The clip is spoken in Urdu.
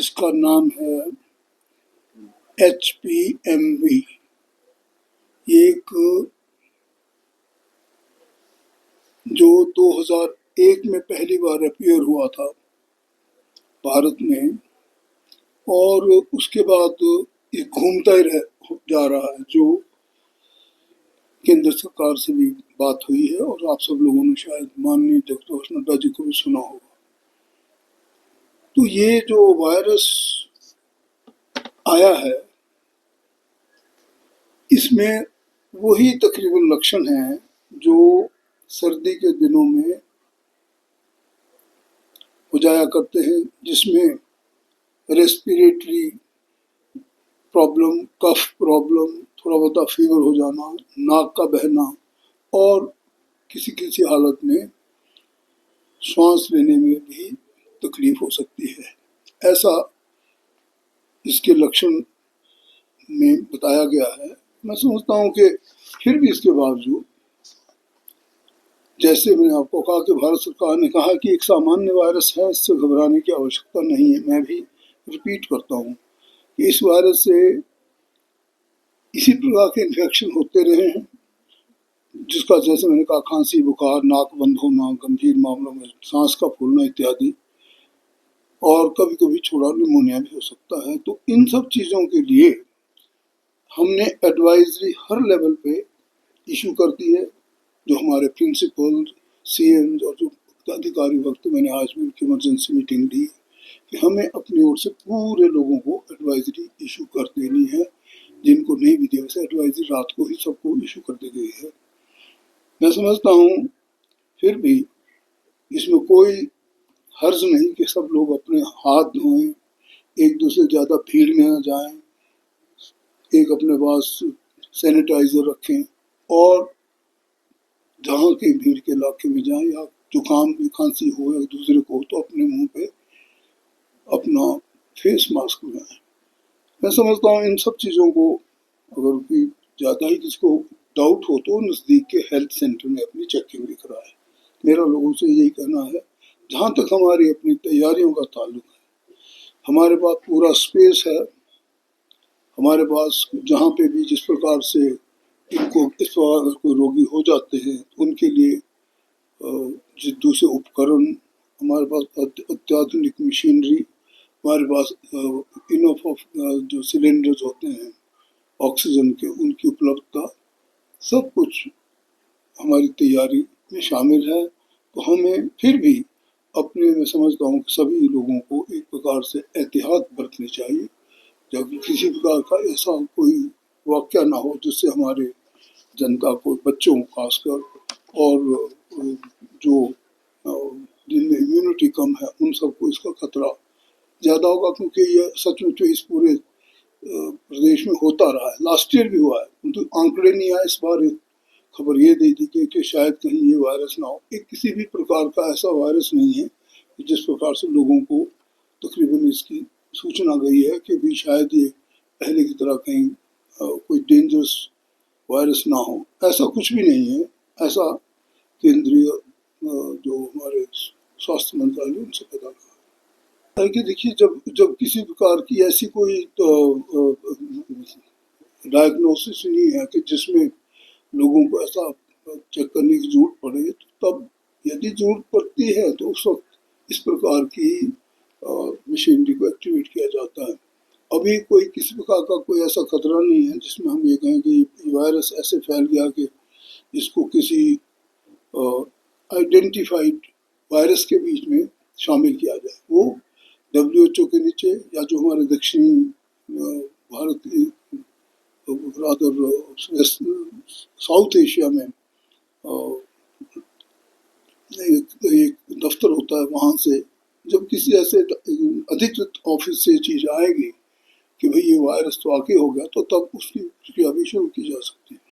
اس کا نام ہے HPMV. یہ ایک جو 2001 میں پہلی بار اپیئر ہوا تھا بھارت میں، اور اس کے بعد یہ گھومتا ہی جا رہا ہے، جو کیندر سرکار سے بھی بات ہوئی ہے اور آپ سب لوگوں نے شاید ماننی ڈاکٹر ہرش نڈا جی کو بھی سنا ہوگا. تو یہ جو وائرس آیا ہے، اس میں وہی تقریباً لکشن ہیں جو سردی کے دنوں میں ہو جایا کرتے ہیں، جس میں ریسپیریٹری پرابلم، کف پرابلم، تھوڑا بہت فیور ہو جانا، ناک کا بہنا، اور کسی کسی حالت میں سانس لینے میں بھی تکلیف ہو سکتی ہے. ایسا اس کے لکشن میں بتایا گیا ہے. میں سمجھتا ہوں کہ پھر بھی اس کے باوجود، جیسے میں نے آپ کو کہا کہ بھارت سرکار نے کہا کہ ایک سامانیہ وائرس ہے، اس سے گھبرانے کی آوشکتا نہیں ہے. میں بھی ریپیٹ کرتا ہوں کہ اس وائرس سے اسی طرح کے انفیکشن ہوتے رہے ہیں، جس کا جیسے میں نے کہا کھانسی، بخار، ناک بند ہونا، گمبھیر معاملوں میں سانس کا پھولنا اتیادی، اور کبھی کبھی چھوڑا نیمونیا بھی ہو سکتا ہے. تو ان سب چیزوں کے لیے ہم نے ایڈوائزری ہر لیول پہ ایشو کر دی ہے. جو ہمارے پرنسپل، سی ایم اور جو ادھیکاری وقت میں نے آج بھی ان کی ایمرجنسی میٹنگ لی کہ ہمیں اپنی اور سے پورے لوگوں کو ایڈوائزری ایشو کر دینی ہے. جن کو نہیں بھی دی ویسے ایڈوائزری رات کو ہی سب کو ایشو کر دی گئی ہے. میں سمجھتا ہوں پھر بھی اس میں کوئی حرج نہیں کہ سب لوگ اپنے ہاتھ دھوئیں، ایک دوسرے زیادہ بھیڑ میں نہ جائیں، ایک اپنے پاس سینیٹائزر رکھیں، اور جہاں کی بھیڑ کے علاقے میں جائیں یا زکام کی کھانسی ہو یا دوسرے کو تو اپنے منہ پہ اپنا فیس ماسک لگائیں. میں سمجھتا ہوں ان سب چیزوں کو اگر کوئی زیادہ ہی کسی کو ڈاؤٹ ہو تو نزدیک کے ہیلتھ سینٹر میں اپنی چیکنگ بھی کرائے. میرا لوگوں سے یہی کہنا ہے. جہاں تک ہماری اپنی تیاریوں کا تعلق ہے، ہمارے پاس پورا اسپیس ہے. ہمارے پاس جہاں پہ بھی جس پرکار سے ان کو اس طرح اگر کوئی روگی ہو جاتے ہیں ان کے لیے دوسرے اپکرن، ہمارے پاس اتیادھنک مشینری، ہمارے پاس انف آف جو سلنڈرز ہوتے ہیں آکسیجن کے، ان کی اپلبدھتا، سب کچھ ہماری تیاری میں شامل ہے. تو ہمیں پھر بھی اپنے، میں سمجھتا ہوں کہ سبھی لوگوں کو ایک پرکار سے احتیاط برتنی چاہیے، جب کسی پرکار کا ایسا کوئی واقعہ نہ ہو جس سے ہمارے جنتا کو، بچوں خاص کر، اور جو جن میں امیونٹی کم ہے ان سب کو اس کا خطرہ زیادہ ہوگا. کیونکہ یہ سچ مچ اس پورے پردیش میں ہوتا رہا ہے. لاسٹ ایئر بھی ہوا ہے، تو آنکڑے نہیں آئے. اس بار خبر یہ دی تھی کہ شاید کہیں یہ وائرس نہ ہو. ایک کسی بھی پرکار کا ایسا وائرس نہیں ہے جس پرکار سے لوگوں کو تقریباً اس کی سوچنا گئی ہے کہ بھی شاید یہ پہلے کی طرح کہیں کوئی ڈینجرس وائرس نہ ہو. ایسا کچھ بھی نہیں ہے. ایسا کیندری جو ہمارے سواستھ منترالیہ ان سے پتا لگا ہے کہ دیکھیے جب کسی پرکار کی ایسی کوئی ڈائگنوسس نہیں ہے کہ جس میں لوگوں کو ایسا چیک کرنے کی ضرورت پڑے، تو تب یدی ضرورت پڑتی ہے تو اس وقت اس پرکار کی مشینری کو ایکٹیویٹ کیا جاتا ہے. ابھی کوئی کسی پرکار کا کوئی ایسا خطرہ نہیں ہے جس میں ہم یہ کہیں کہ یہ وائرس ایسے پھیل گیا کہ اس کو کسی آئیڈینٹیفائڈ وائرس کے بیچ میں شامل کیا جائے. وہ WHO کے نیچے یا جو ہمارے دکشنی بھارت ساؤتھ ایشیا میں ایک دفتر ہوتا ہے، وہاں سے جب کسی ایسے ادھیکرت آفس سے چیز آئے گی کہ بھئی یہ وائرس تو واقع ہو گیا، تو تب اس کی بھی شروع کی جا سکتی ہے.